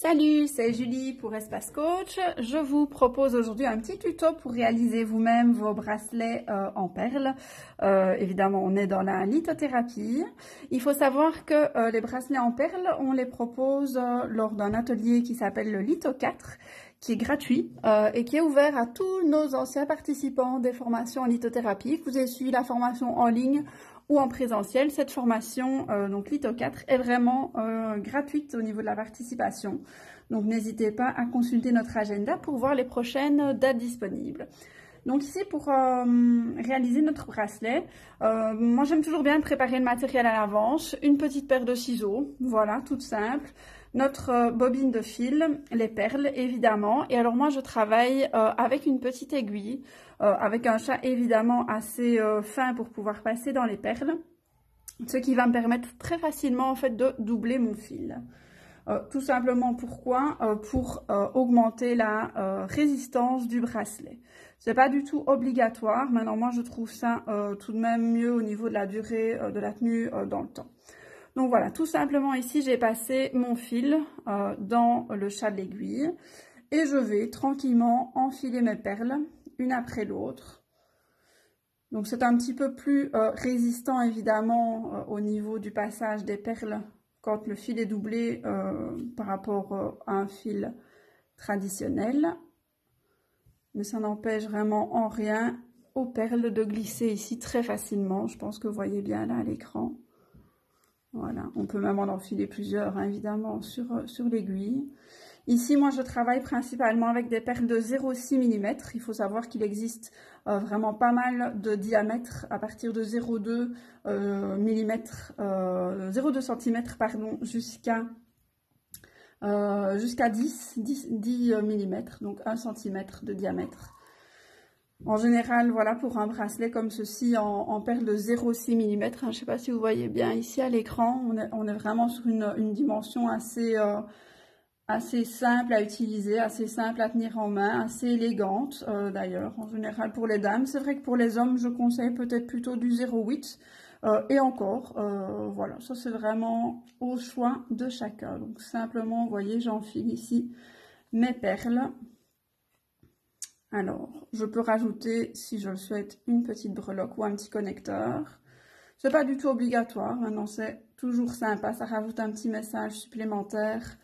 Salut, c'est Julie pour Espace Coach. Je vous propose aujourd'hui un petit tuto pour réaliser vous-même vos bracelets en perles. Évidemment, on est dans la lithothérapie. Il faut savoir que les bracelets en perles, on les propose lors d'un atelier qui s'appelle le Litho 4, qui est gratuit et qui est ouvert à tous nos anciens participants des formations en lithothérapie. Que vous ayez suivi la formation en ligne ou en présentiel, cette formation, donc Litho 4, est vraiment gratuite au niveau de la participation. Donc n'hésitez pas à consulter notre agenda pour voir les prochaines dates disponibles. Donc ici, pour réaliser notre bracelet, moi j'aime toujours bien préparer le matériel à l'avance. Une petite paire de ciseaux, voilà, toute simple. Notre bobine de fil, les perles évidemment. Et alors moi je travaille avec une petite aiguille, avec un chat évidemment assez fin pour pouvoir passer dans les perles. Ce qui va me permettre très facilement en fait de doubler mon fil. Tout simplement pourquoi pour augmenter la résistance du bracelet. C'est pas du tout obligatoire. Maintenant moi je trouve ça tout de même mieux au niveau de la durée de la tenue dans le temps. Donc voilà, tout simplement ici j'ai passé mon fil dans le chat de l'aiguille et je vais tranquillement enfiler mes perles une après l'autre. Donc c'est un petit peu plus résistant évidemment au niveau du passage des perles quand le fil est doublé par rapport à un fil traditionnel. Mais ça n'empêche vraiment en rien aux perles de glisser ici très facilement. Je pense que vous voyez bien là à l'écran. Voilà, on peut même en enfiler plusieurs hein, évidemment sur l'aiguille. Ici, moi, je travaille principalement avec des perles de 0,6 mm. Il faut savoir qu'il existe vraiment pas mal de diamètres à partir de 0,2 mm, 0,2 cm, pardon, jusqu'à 10 mm, donc 1 cm de diamètre. En général, voilà, pour un bracelet comme ceci en perles de 0,6 mm, hein, je ne sais pas si vous voyez bien ici à l'écran, on est vraiment sur une dimension assez simple à utiliser, assez simple à tenir en main, assez élégante d'ailleurs, en général pour les dames. C'est vrai que pour les hommes, je conseille peut-être plutôt du 0,8 et encore, voilà, ça c'est vraiment au choix de chacun. Donc simplement, vous voyez, j'enfile ici mes perles. Alors, je peux rajouter, si je le souhaite, une petite breloque ou un petit connecteur. C'est pas du tout obligatoire, maintenant c'est toujours sympa, ça rajoute un petit message supplémentaire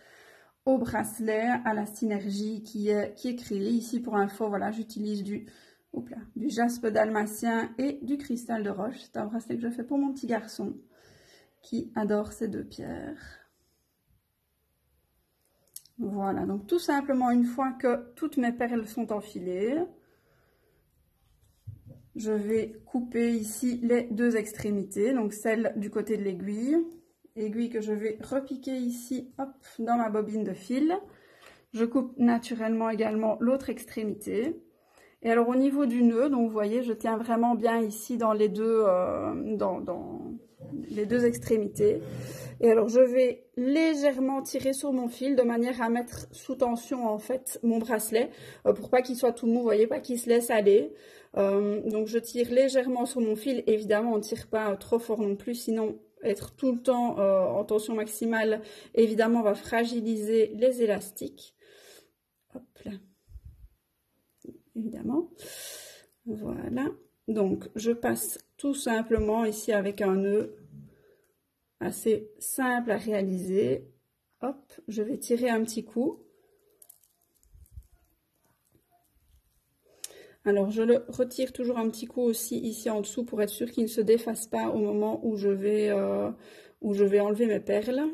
au bracelet, à la synergie qui est créée. Ici, pour info, voilà, j'utilise du jaspe dalmatien et du cristal de roche. C'est un bracelet que je fais pour mon petit garçon qui adore ces deux pierres. Voilà, donc tout simplement, une fois que toutes mes perles sont enfilées, je vais couper ici les deux extrémités, donc celle du côté de l'aiguille. Aiguille que je vais repiquer ici, hop, dans ma bobine de fil. Je coupe naturellement également l'autre extrémité. Et alors au niveau du nœud, donc vous voyez, je tiens vraiment bien ici dans les deux, les deux extrémités. Et alors je vais légèrement tirer sur mon fil de manière à mettre sous tension en fait mon bracelet pour pas qu'il soit tout mou, vous voyez, pas qu'il se laisse aller. Donc je tire légèrement sur mon fil. Évidemment, on ne tire pas trop fort non plus, sinon être tout le temps en tension maximale, évidemment, va fragiliser les élastiques. Hop là. Évidemment. Voilà. Donc, je passe tout simplement ici avec un nœud assez simple à réaliser. Hop, je vais tirer un petit coup. Alors, je le retire toujours un petit coup aussi ici en dessous pour être sûr qu'il ne se défasse pas au moment où je vais enlever mes perles.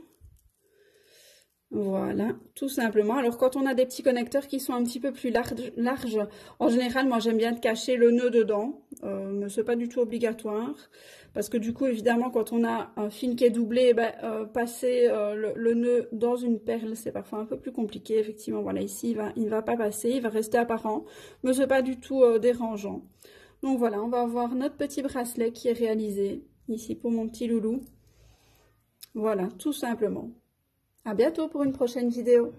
Voilà, tout simplement. Alors, quand on a des petits connecteurs qui sont un petit peu plus larges, en général, moi, j'aime bien cacher le nœud dedans, mais c'est pas du tout obligatoire. Parce que du coup, évidemment, quand on a un fil qui est doublé, passer le nœud dans une perle, c'est parfois un peu plus compliqué. Effectivement, voilà, ici, il ne va pas passer, il va rester apparent, mais c'est pas du tout dérangeant. Donc voilà, on va avoir notre petit bracelet qui est réalisé, ici pour mon petit loulou. Voilà, tout simplement. À bientôt pour une prochaine vidéo.